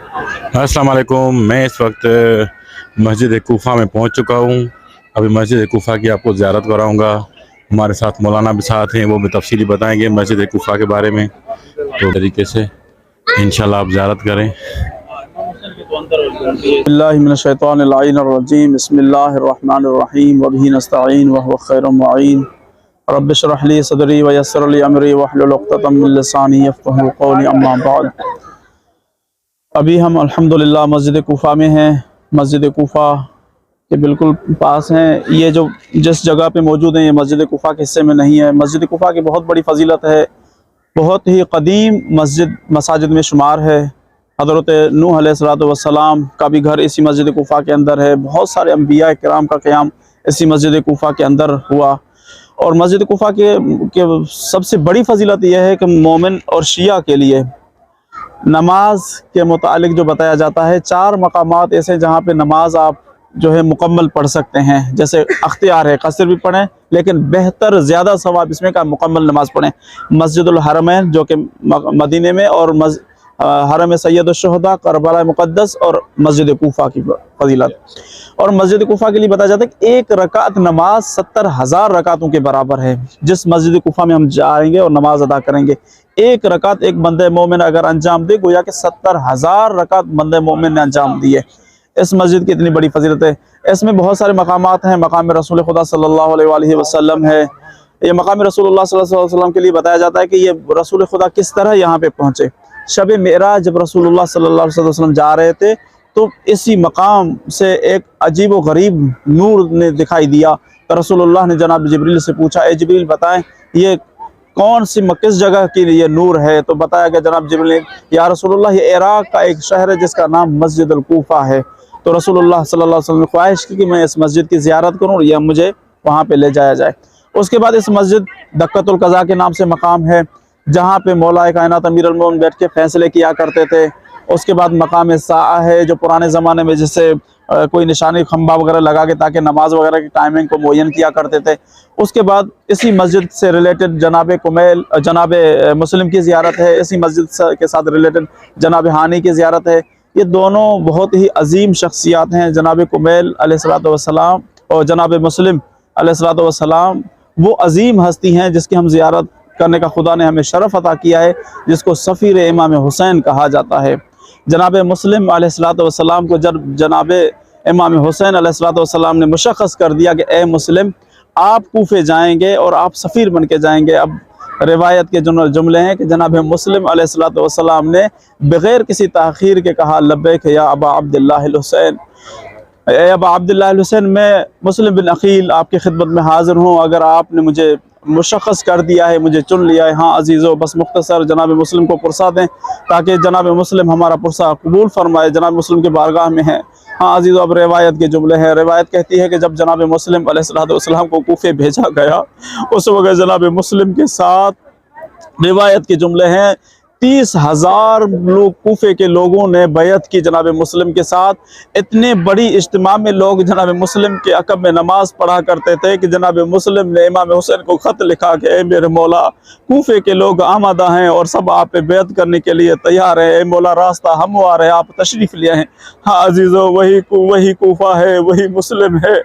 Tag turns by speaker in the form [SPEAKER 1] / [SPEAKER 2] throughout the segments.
[SPEAKER 1] अस्सलाम वालेकुम। मैं इस वक्त मस्जिद कूफा में पहुंच चुका हूं। अभी मस्जिद कूफा की आपको ज़ियारत कराऊंगा। हमारे साथ मौलाना भी साथ हैं, वो भी तफसीली बताएंगे मस्जिद कूफा के बारे में। तो तरीके से इंशाल्लाह आप ज़ियारत करें।
[SPEAKER 2] बिस्मिल्लाहिर्रहमानिर्रहीम बिस्मिल्लाहिर्रहमानिर्रहीम वबिही नस्तईन व हुवा खैरुल मुईन रब्बि इश्रह ली सदरी व यस्सिर ली अमरी वहलुल उक़दतम मिन लिसानी यफ़क़हू क़ौली अम्मा बाद। अभी हम अल्हम्दुलिल्लाह मस्जिद कूफा में हैं। मस्जिद कूफा के बिल्कुल पास हैं। ये जो जिस जगह पे मौजूद हैं ये मस्जिद कूफा के हिस्से में नहीं है। मस्जिद कूफा की बहुत बड़ी फजीलत है, बहुत ही कदीम मसाजिद में शुमार है। हज़रत नूह अलैहिस्सलाम का भी घर इसी मस्जिद कूफा के अंदर है। बहुत सारे अंबिया किराम का क़याम इसी मस्जिद कूफा के अंदर हुआ। और मस्जिद कूफा के सबसे बड़ी फजीलत यह है कि मोमिन और शिया के लिए नमाज के मुतालिक जो बताया जाता है, 4 मकामात ऐसे जहाँ पे नमाज आप जो है मुकम्मल पढ़ सकते हैं। जैसे अख्तियार है कसर भी पढ़ें, लेकिन बेहतर ज़्यादा सवाब इसमें का मुकम्मल नमाज पढ़ें। मस्जिदुल हरमैन जो कि मदीने में, और हरम सैयद शुहदा करबला मुक़द्दस, और मस्जिद कूफा की फजीलत। और मस्जिद कूफा के लिए बताया जाता है कि एक रकात नमाज 70,000 रकातों के बराबर है। जिस मस्जिद कूफा में हम जाएंगे और नमाज अदा करेंगे, एक रकात एक बंदे मोमिन अगर अंजाम दे, गोया कि 70,000 रकात बंदे मोमिन ने अंजाम दिए। इस मस्जिद की इतनी बड़ी फजीलत है। इसमें बहुत सारे मकामात हैं। मकाम रसूल खुदा सल्लल्लाहु अलैहि वसल्लम है। ये मकाम रसूलुल्लाह सल्लल्लाहु अलैहि वसल्लम के लिए बताया जाता है कि ये रसूल खुदा किस तरह यहाँ पे पहुँचे। शब मेराज जब रसूलुल्लाह सल्लल्लाहु अलैहि वसल्लम जा रहे थे तो इसी मकाम से एक अजीब व गरीब नूर ने दिखाई दिया। तो रसूलुल्लाह ने जनाब जिब्रील से पूछा, ए जिब्रील बताएं ये कौन सी किस जगह की ये नूर है। तो बताया गया जनाब जिब्रील ने, या रसूलुल्लाह ये इराक का एक शहर है जिसका नाम मस्जिद कूफा है। तो रसूलुल्लाह सल्लल्लाहु अलैहि वसल्लम ने ख्वाहिश की कि मैं इस मस्जिद की ज़ियारत करूँ और यह मुझे वहाँ पे ले जाया जाए। उसके बाद इस मस्जिद दक्कतुल क़ज़ा के नाम से मकाम है, जहाँ पे मौला कायनात अमीरुल मोमिनीन बैठ के फ़ैसले किया करते थे। उसके बाद मकाम साआ है, जो पुराने ज़माने में जैसे कोई निशानी खंबा वगैरह लगा के ताकि नमाज वगैरह की टाइमिंग को मुअय्यन किया करते थे। उसके बाद इसी मस्जिद से रिलेटेड जनाब कुमैल जनाब मुस्लिम की ज़ियारत है। इसी मस्जिद के साथ रिलेटेड जनाब हानी की ज़ियारत है। ये दोनों बहुत ही अजीम शख्सियात हैं। जनाब कुमैल अलैहिस्सलातु वस्सलाम और जनाब मुस्लिम अलैहिस्सलातु वस्सलाम वो अजीम हस्ती हैं जिसकी हम ज़ियारत करने का खुदा ने हमें शरफ़ अता किया है, जिसको सफ़ीर इमाम हुसैन कहा जाता है। जनाब मुस्लिम अलैहिस्सलातु वस्सलाम को जब जनाब इमाम हुसैन अलैहिस्सलातु वस्सलाम ने मुशख़्ख़स कर दिया कि ए मुस्लिम आप कूफे जाएंगे और आप सफ़ीर बन के जाएंगे। अब रिवायत के जुमले हैं कि जनाब मुस्लिम अलैहिस्सलातु वस्सलाम ने बग़ैर किसी ताख़ीर के कहा, लब्बैक या अबा अब्दुल्लाह हुसैन, अबा अब्दुल्लाह हुसैन मैं मुस्लिम बिन अकील आपकी खिदमत में हाज़िर हूँ। अगर आपने मुझे मुशख़्ख़स कर दिया है, मुझे चुन लिया है, हाँ अजीज़ो बस मुख्तसर जनाब मुस्लिम को पुरसा दें ताकि जनाब मुस्लिम हमारा पुरसा कबूल फरमाए। जनाब मुस्लिम के बारगाह में है। हाँ अजीज़ो अब रिवायत के जुमले हैं। रिवायत कहती है कि जब जनाब मुस्लिम अलैहिस्सलाम को कूफे भेजा गया, उस वक्त जनाब मुस्लिम के साथ रिवायत के जुमले हैं 30,000 लोग कूफे के लोगों ने बैत की जनाब मुस्लिम के साथ। इतने बड़ी इज्तिमा में लोग जनाब मुस्लिम के अक़ब में नमाज पढ़ा करते थे कि जनाब मुस्लिम ने इमाम हुसैन को ख़त लिखा कि ए मेरे मौला, कूफे के लोग आमादा हैं और सब आप पे बैत करने के लिए तैयार हैं। ए मौला रास्ता हमवार है, आप तशरीफ़ ले आएँ। हाँ अजीज़ो वही कूफा है, वही मुस्लिम है।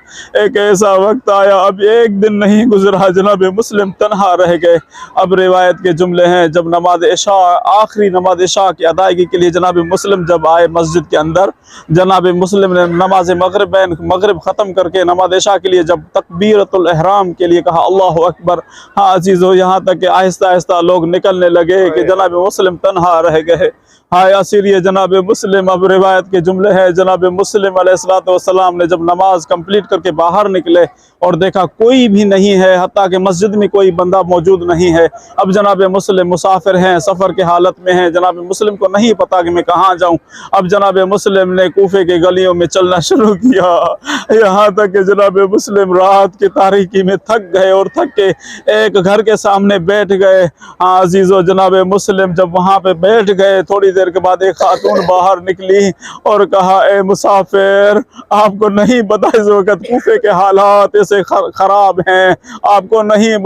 [SPEAKER 2] एक ऐसा वक्त आया, अब एक दिन नहीं गुजरा, जनाब मुस्लिम तनहा रह गए। अब रिवायत के जुमले हैं, जब नमाज इशा आखिरी नमाज इशा की अदायगी के लिए जनाब मुस्लिम जब आए मस्जिद के अंदर, जनाब मुस्लिम ने नमाज मगरिब ख़त्म करके नमाज इशा के लिए जब तकबीरतुल इहराम के लिए कहा अल्लाहु अकबर, हाँ अजीज़ो यहाँ तक कि आहिस्ता आहिस्ता लोग निकलने लगे कि जनाब मुस्लिम तन्हा रह गए। हाय असीर ये जनाब मुस्लिम। अब रिवायत के जुमले हैं, जनाब मुस्लिम अलैहिस्सलातु वस्सलाम ने जब नमाज कंप्लीट करके बाहर निकले और देखा कोई भी नहीं है, हत्ता कि मस्जिद में कोई बंदा मौजूद नहीं है। अब जनाब मुस्लिम मुसाफिर हैं, सफ़र के हालत में हैं। जनाब मुस्लिम को नहीं पता कि मैं कहाँ जाऊँ। अब जनाब मुस्लिम ने कूफे के गलियों में चलना शुरू किया, यहाँ तक कि जनाब मुस्लिम रात की तारीकी में थक गए और थक के एक घर के सामने बैठ गए। हाँ अजीज़ो जनाब मुस्लिम जब वहाँ पे बैठ गए, थोड़ी देर के बाद एक खातून बाहर निकली और कहा, ए मुसाफिर, आपको नहीं पता इस वक्त कूफे के हालात ऐसे खराब हैं, आपको नहीं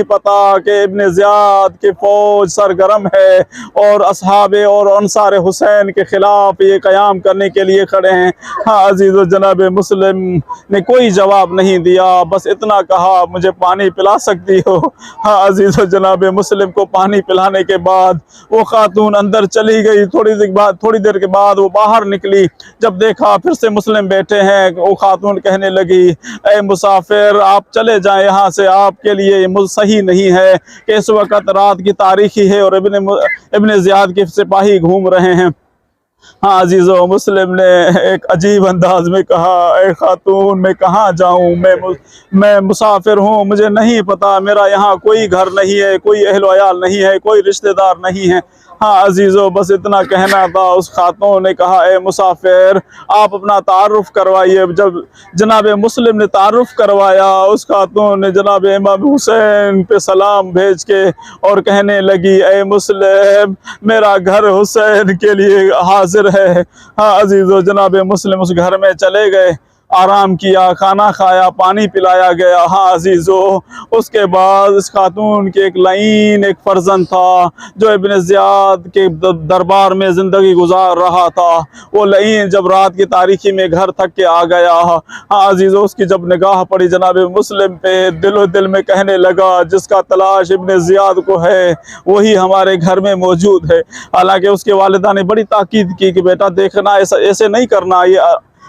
[SPEAKER 2] पता कि इब्न ज़ियाद की फौज सरगर्म है ہے اور اصحاب اور انصار حسین کے خلاف یہ قیام کرنے کے لیے کھڑے ہیں۔ ہاں عزیز و جناب مسلم نے کوئی جواب نہیں دیا، بس اتنا کہا مجھے پانی پلا سکتی ہو؟ ہاں عزیز و جناب مسلم کو پانی پلانے کے بعد وہ خاتون اندر چلی گئی۔ تھوڑی دیر کے بعد وہ باہر نکلی، جب دیکھا پھر سے مسلم بیٹھے ہیں، وہ خاتون کہنے لگی اے مسافر آپ چلے جائیں یہاں سے، آپ کے لیے یہ صحیح نہیں ہے کہ اس وقت رات کی تاریخی ہے اور ابن زیاد کے سپاہی گھوم رہے ہیں۔ ہاں عزیز و مسلم نے ایک عجیب انداز میں کہا اے خاتون میں کہاں جاؤں، میں مسافر ہوں، مجھے نہیں پتا، میرا یہاں کوئی گھر نہیں ہے، کوئی اہل و عیال نہیں ہے، کوئی رشتہ دار نہیں ہے۔ ہاں عزیزو بس اتنا کہنا تھا۔ اس خاتون نے کہا اے مسافر آپ اپنا تعارف کروائیے۔ جب جناب مسلم نے تعارف کروایا، اس خاتون نے جناب امام حسین پہ سلام بھیج کے اور کہنے لگی اے مسلم میرا گھر حسین کے لیے حاضر ہے۔ ہاں عزیزو جناب مسلم اس گھر میں چلے گئے، آرام کیا، کھانا کھایا، پانی پلایا گیا۔ ہاں عزیزو اس کے بعد اس خاتون کے ایک لعین ایک فرزند تھا جو ابن زیاد کے دربار میں زندگی گزار رہا تھا۔ وہ لعین جب رات کی تاریکی میں گھر تک کے آ گیا، ہاں عزیزو اس کی جب نگاہ پڑی جناب مسلم پہ، دل و دل میں کہنے لگا جس کا تلاش ابن زیاد کو ہے وہی ہمارے گھر میں موجود ہے۔ حالانکہ اس کے والدہ نے بڑی تاکید کی کہ بیٹا دیکھنا ایسے نہیں کرنا،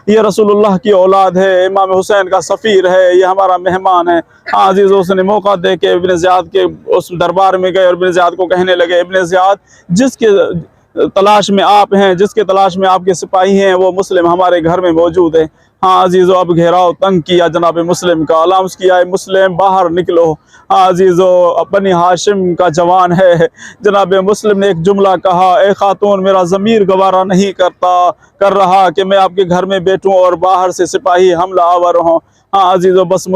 [SPEAKER 2] یہ رسول اللہ کی اولاد ہے، امام حسین کا سفیر ہے، یہ ہمارا مہمان ہے۔ ہاں عزیزو اس نے موقع دے کے ابن زیاد کے اس دربار میں گئے اور ابن زیاد کو کہنے لگے ابن زیاد جس کے تلاش میں آپ ہیں، جس کے تلاش میں آپ کے سپاہی ہیں، وہ مسلم ہمارے گھر میں موجود ہے۔ ہاں عزیزو اب گھیراؤ تنگ کیا جناب مسلم کا، اعلان کیا اے مسلم باہر نکلو۔ ہاں عزیزو بنی ہاشم کا جوان ہے، جناب مسلم نے ایک جملہ کہا اے خاتون میرا ضمیر گوارا نہیں کر رہا کہ میں آپ کے گھر میں بیٹھوں اور باہر سے سپاہی حملہ آور ہوں۔ ہاں عزیزو بس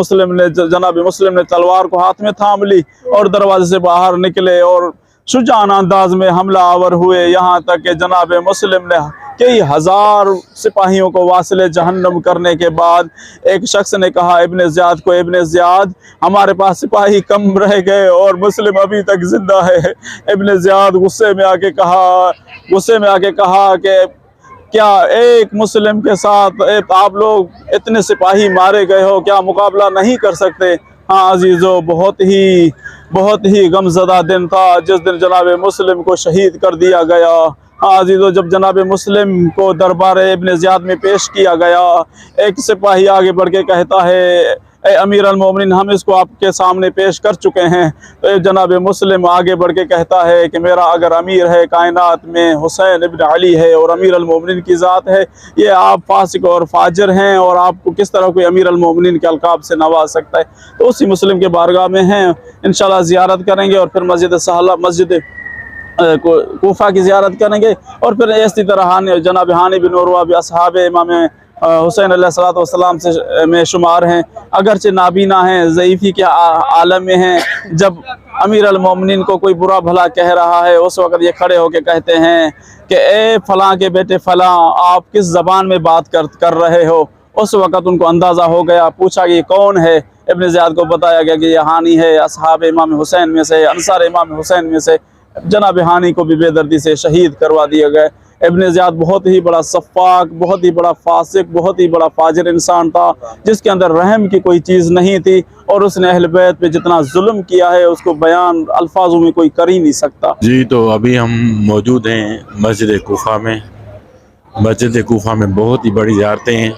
[SPEAKER 2] جناب مسلم نے تلوار کو ہاتھ میں تھام لی اور دروازے سے باہر نکلے اور شجاعانہ انداز میں حملہ آور ہوئے، یہاں تک کہ جناب مسلم نے کئی ہزار سپاہیوں کو واصل جہنم کرنے کے بعد ایک شخص نے کہا ابن زیاد کو ابن زیاد ہمارے پاس سپاہی کم رہ گئے اور مسلم ابھی تک زندہ ہے۔ ابن زیاد غصے میں آ کے کہا کہ کیا ایک مسلم کے ساتھ آپ لوگ اتنے سپاہی مارے گئے ہو، کیا مقابلہ نہیں کر سکتے؟ ہاں عزیزو بہت ہی غمزدہ دن تھا جس دن جناب مسلم کو شہید کر دیا گیا۔ ہاں عزیزو جب جناب مسلم کو دربار ابن زیاد میں پیش کیا گیا، ایک سپاہی آگے بڑھ کے کہتا ہے اے امیر المومنین ہم اس کو آپ کے سامنے پیش کر چکے ہیں۔ تو جناب مسلم آگے بڑھ کے کہتا ہے کہ میرا اگر امیر ہے کائنات میں حسین ابن علی ہے اور امیر المومنین کی ذات ہے، یہ آپ فاسق اور فاجر ہیں اور آپ کو کس طرح کوئی امیر المومنین کے القاب سے نواز سکتا ہے؟ تو اسی مسلم کے بارگاہ میں ہیں، انشاءاللہ زیارت کریں گے اور پھر مسجد کوفہ کی زیارت کریں گے اور پھر اسی طرح جناب ہانی بن عروہ بھی اصحاب امام حسین علیہ السلام میں شمار ہیں، اگرچہ نابینا ہیں، ضعیفی کے عالم میں ہیں۔ جب امیر المومنین کو کوئی برا بھلا کہہ رہا ہے اس وقت یہ کھڑے ہو کے کہتے ہیں کہ اے فلاں کے بیٹے فلاں آپ کس زبان میں بات کر رہے ہو؟ اس وقت ان کو اندازہ ہو گیا، پوچھا کہ یہ کون ہے؟ ابن زیاد کو بتایا گیا کہ یہ ہانی ہے، اصحاب امام حسین میں سے، انصار امام حسین میں سے۔ جناب ہانی کو بھی بے دردی سے شہید کروا دیا گیا۔ ابن زیاد بہت ہی بڑا سفاک، بہت ہی بڑا فاسق، بہت ہی بڑا فاجر انسان تھا جس کے اندر رحم کی کوئی چیز نہیں تھی، اور اس نے اہل بیت پہ جتنا ظلم کیا ہے اس کو بیان الفاظوں میں کوئی کر ہی نہیں سکتا۔
[SPEAKER 1] جی تو ابھی ہم موجود ہیں مسجد کوفہ میں۔ مسجد کوفہ میں بہت ہی بڑی زیارتیں ہیں،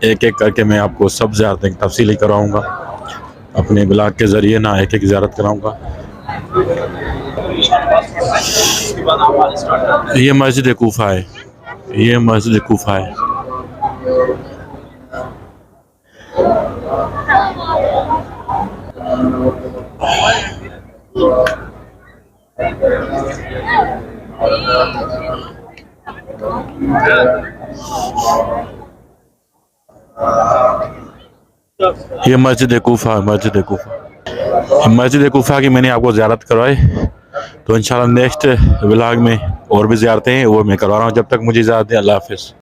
[SPEAKER 1] ایک ایک کر کے میں آپ کو سب زیارتیں تفصیلی کراؤں گا، اپنے بلاگ کے ذریعے نہ ایک ایک زیارت کراؤں گا۔ یہ مسجد کوفہ ہے، یہ مسجد کوفہ ہے۔ یہ مسجد کوفہ، مسجد کوفہ کی میں نے آپ کو زیارت کروائی، تو انشاءاللہ نیکسٹ ولاگ میں اور بھی زیارتیں ہیں وہ میں کروا رہا ہوں۔ جب تک مجھے اجازت دیں، اللہ حافظ۔